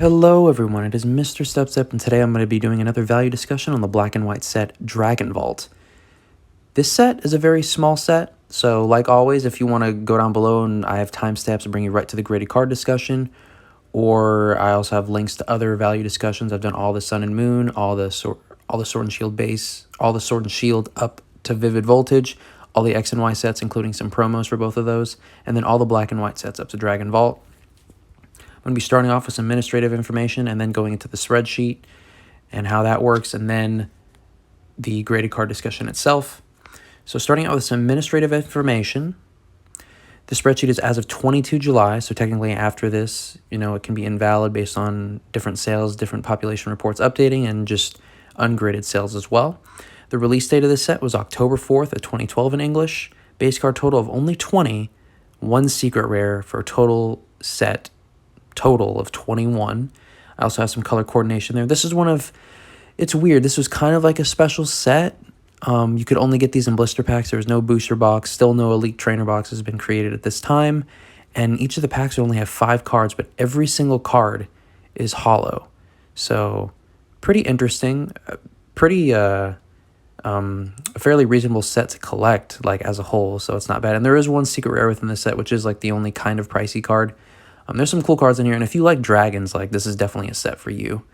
Hello everyone, it is MisterStubstep, and today I'm going to be doing another value discussion on the black and white set Dragon Vault. This set is a very small set, so like always, if you want to go down below and I have timestamps to bring you right to the graded card discussion, or I also have links to other value discussions. I've done all the Sun and Moon, all the Sword and Shield base, all the Sword and Shield up to Vivid Voltage, all the X and Y sets, including some promos for both of those, and then all the black and white sets up to Dragon Vault. I'm going to be starting off with some administrative information and then going into the spreadsheet and how that works, and then the graded card discussion itself. So starting out with some administrative information, the spreadsheet is as of 22 July, so technically after this, it can be invalid based on different sales, different population reports updating, and just ungraded sales as well. The release date of this set was October 4th of 2012 in English. Base card total of only 20, one secret rare for a total of 21. I also have some color coordination there. This is it's weird. This was kind of like a special set. You could only get these in blister packs. There was no booster box. Still no elite trainer box has been created at this time. And each of the packs only have 5 cards, but every single card is hollow. So pretty interesting. A fairly reasonable set to collect, like as a whole. So it's not bad. And there is one secret rare within this set, which is like the only kind of pricey card. There's some cool cards in here, and if you like dragons, this is definitely a set for you.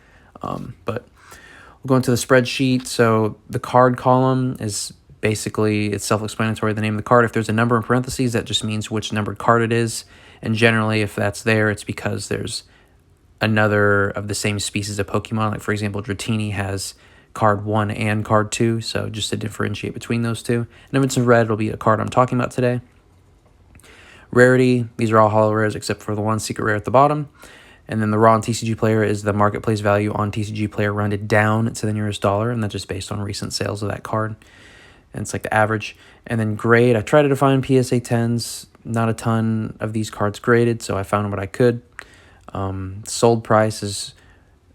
But we'll go into the spreadsheet. So the card column is basically, it's self-explanatory, the name of the card. If there's a number in parentheses, that just means which numbered card it is. And generally, if that's there, it's because there's another of the same species of Pokemon. Like, for example, Dratini has card 1 and card 2, so just to differentiate between those two. And if it's in red, it'll be a card I'm talking about today. Rarity, these are all hollow rares except for the one secret rare at the bottom. And then the raw on TCG Player is the marketplace value on TCG Player rounded down to the nearest dollar, and that's just based on recent sales of that card. And it's like the average. And then grade, I try to define PSA 10s, not a ton of these cards graded, so I found what I could. Sold price is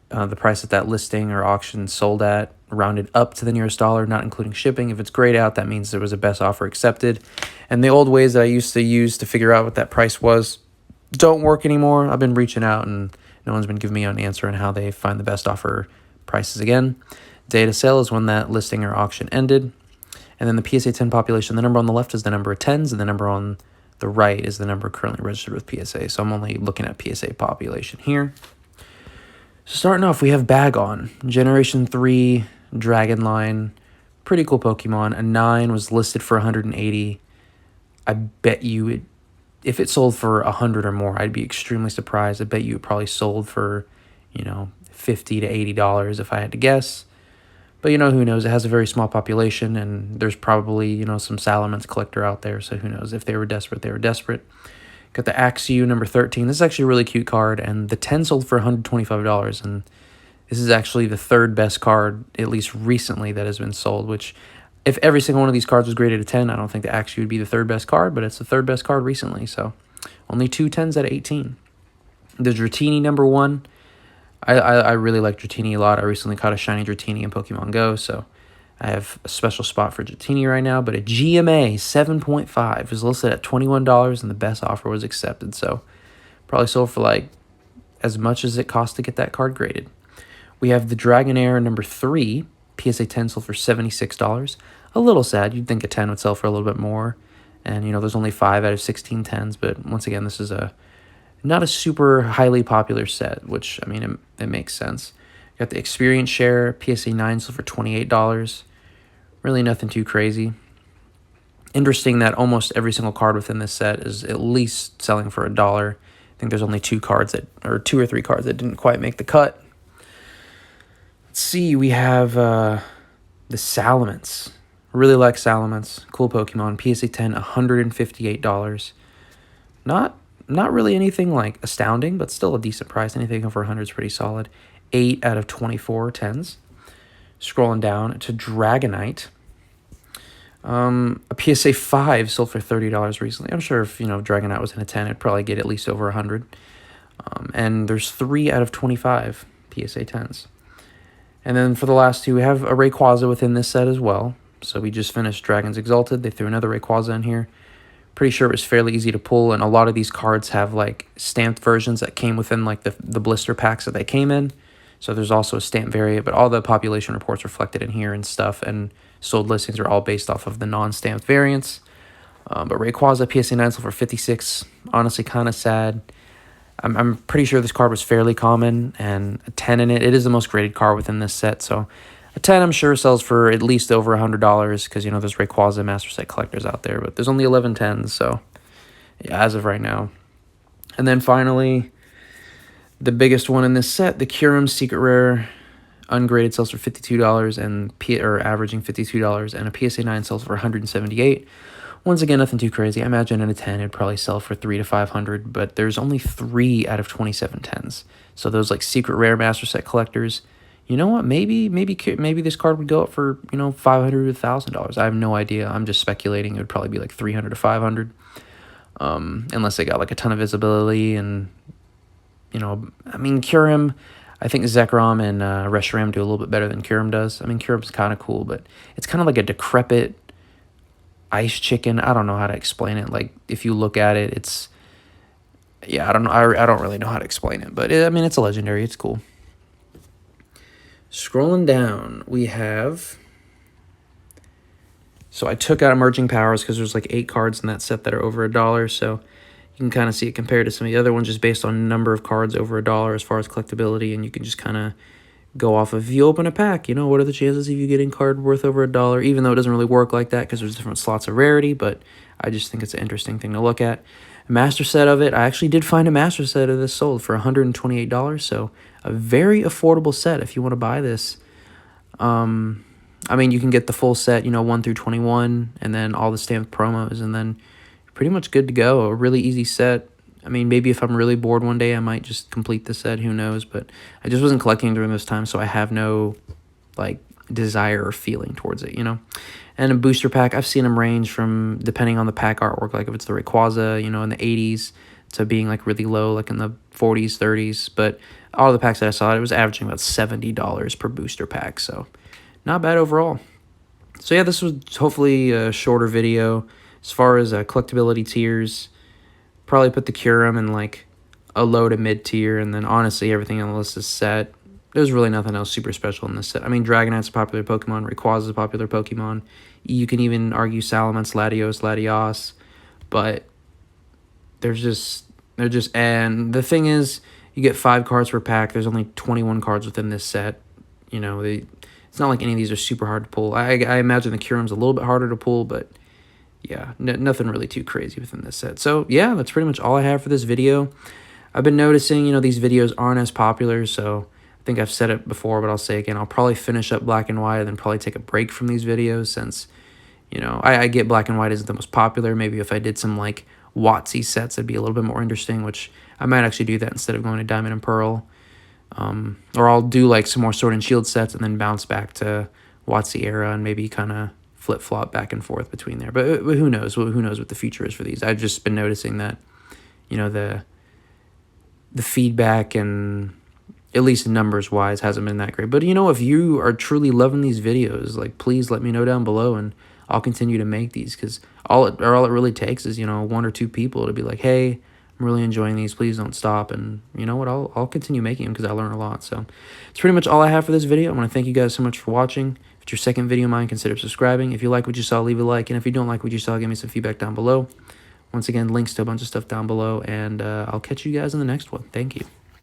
the price that listing or auction sold at, rounded up to the nearest dollar, not including shipping. If it's grayed out, that means there was a best offer accepted. And the old ways that I used to use to figure out what that price was don't work anymore. I've been reaching out, and no one's been giving me an answer on how they find the best offer prices again. Day to sale is when that listing or auction ended. And then the PSA 10 population, the number on the left is the number of 10s, and the number on the right is the number currently registered with PSA. So I'm only looking at PSA population here. So starting off, we have Bagon, Generation 3, Dragon line, pretty cool Pokemon. A 9 was listed for 180. I bet you, if it sold for 100 or more, I'd be extremely surprised. I bet you it probably sold for, $50 to $80 if I had to guess. But who knows? It has a very small population, and there's probably, some Salamence collector out there, so who knows? If they were desperate, they were desperate. Got the Axew number 13. This is actually a really cute card, and the 10 sold for $125, and this is actually the third best card, at least recently, that has been sold, which if every single one of these cards was graded a 10, I don't think the Axew would be the third best card, but it's the third best card recently, so only 2 10s out of 18. The Dratini number 1. I really like Dratini a lot. I recently caught a shiny Dratini in Pokemon Go, so I have a special spot for Dratini right now, but a GMA 7.5 is listed at $21, and the best offer was accepted, so probably sold for as much as it cost to get that card graded. We have the Dragonair number 3, PSA 10 sold for $76. A little sad. You'd think a 10 would sell for a little bit more, and there's only 5 out of 16 10s, but once again, this is not a super highly popular set, which, it makes sense. Got the Experience Share, PSA 9 sold for $28. Really nothing too crazy. Interesting that almost every single card within this set is at least selling for $1. I think there's only 2 or 3 cards that didn't quite make the cut. Let's see, we have the Salamence. Really like Salamence. Cool Pokemon. PSA 10, $158. Not really anything astounding, but still a decent price. Anything over 100 is pretty solid. 8 out of 24 10s. Scrolling down to Dragonite. A PSA 5 sold for $30 recently. I'm sure if, Dragonite was in a 10, it'd probably get at least over 100. And there's 3 out of 25 PSA 10s. And then for the last 2, we have a Rayquaza within this set as well. So we just finished Dragons Exalted. They threw another Rayquaza in here. Pretty sure it was fairly easy to pull, and a lot of these cards have like stamped versions that came within like the blister packs that they came in. So there's also a stamp variant, but all the population reports reflected in here and stuff, and sold listings are all based off of the non-stamped variants. But Rayquaza PSA 9 sold for 56. Honestly, kind of sad. I'm pretty sure this card was fairly common, and a 10 in it. It is the most graded card within this set, so a 10 I'm sure sells for at least over $100 because, you know, there's Rayquaza Master Set collectors out there, but there's only 11 10s, so yeah, as of right now. And then finally, the biggest one in this set, the Kyurem Secret Rare ungraded sells for $52 and averaging $52, and a PSA 9 sells for $178. Once again, nothing too crazy. I imagine in a 10 it'd probably sell for $300 to $500, but there's only 3 out of 27 10s. So those like secret rare master set collectors, you know what? Maybe this card would go up for, you know, $500 to $1,000. I have no idea. I'm just speculating. It would probably be like $300 to $500, unless they got like a ton of visibility. And, you know, I mean, Kyurem, I think Zekrom and Reshiram do a little bit better than Kyurem does. I mean, Kyurem's kind of cool, but it's kind of like a decrepit ice chicken. I don't know how to explain it. Like, if you look at it, it's, yeah, I don't know. I don't really know how to explain it, but I mean, it's a legendary. It's cool. Scrolling down, we have, so I took out Emerging Powers because there's like 8 cards in that set that are over $1, so you can kind of see it compared to some of the other ones just based on number of cards over $1 as far as collectability, and you can just kind of go off of, if you open a pack, you know, what are the chances of you getting card worth over $1, even though it doesn't really work like that because there's different slots of rarity, but I just think it's an interesting thing to look at. A master set of it, I actually did find a master set of this sold for $128, so a very affordable set if you want to buy this. I mean, you can get the full set, you know, 1 through 21, and then all the stamped promos, and then you're pretty much good to go. A really easy set. I mean, maybe if I'm really bored one day, I might just complete the set. Who knows? But I just wasn't collecting during this time, so I have no, like, desire or feeling towards it, you know? And a booster pack, I've seen them range from, depending on the pack artwork, like if it's the Rayquaza, you know, in the 80s, to being, like, really low, like in the 40s, 30s. But all of the packs that I saw, it was averaging about $70 per booster pack, so not bad overall. So, yeah, this was hopefully a shorter video. As far as collectability tiers, probably put the Kyurem in like a low to mid tier, and then honestly everything on the list is set. There's really nothing else super special in this set. I mean, Dragonite's a popular Pokemon, Rayquaza's a popular Pokemon. You can even argue Salamence, Latios, but and the thing is, you get 5 cards per pack. There's only 21 cards within this set. You know, it's not like any of these are super hard to pull. I imagine the Kyurem's a little bit harder to pull, but yeah, nothing really too crazy within this set. So, yeah, that's pretty much all I have for this video. I've been noticing, you know, these videos aren't as popular, so I think I've said it before, but I'll say again, I'll probably finish up Black and White and then probably take a break from these videos since, you know, I get Black and White isn't the most popular. Maybe if I did some, like, WotC sets, it'd be a little bit more interesting, which I might actually do that instead of going to Diamond and Pearl. Or I'll do, like, some more Sword and Shield sets and then bounce back to WotC era and maybe kind of flip-flop back and forth between there. But who knows? Who knows what the future is for these? I've just been noticing that, you know, the feedback, and at least numbers-wise, hasn't been that great. But, you know, if you are truly loving these videos, like, please let me know down below, and I'll continue to make these, because all it really takes is, you know, 1 or 2 people to be like, hey, I'm really enjoying these, please don't stop. And you know what, I'll continue making them because I learn a lot. So it's pretty much all I have for this video. I want to thank you guys so much for watching. If it's your second video of mine, consider subscribing. If you like what you saw, leave a like, and if you don't like what you saw, give me some feedback down below. Once again, links to a bunch of stuff down below, and I'll catch you guys in the next one. Thank you.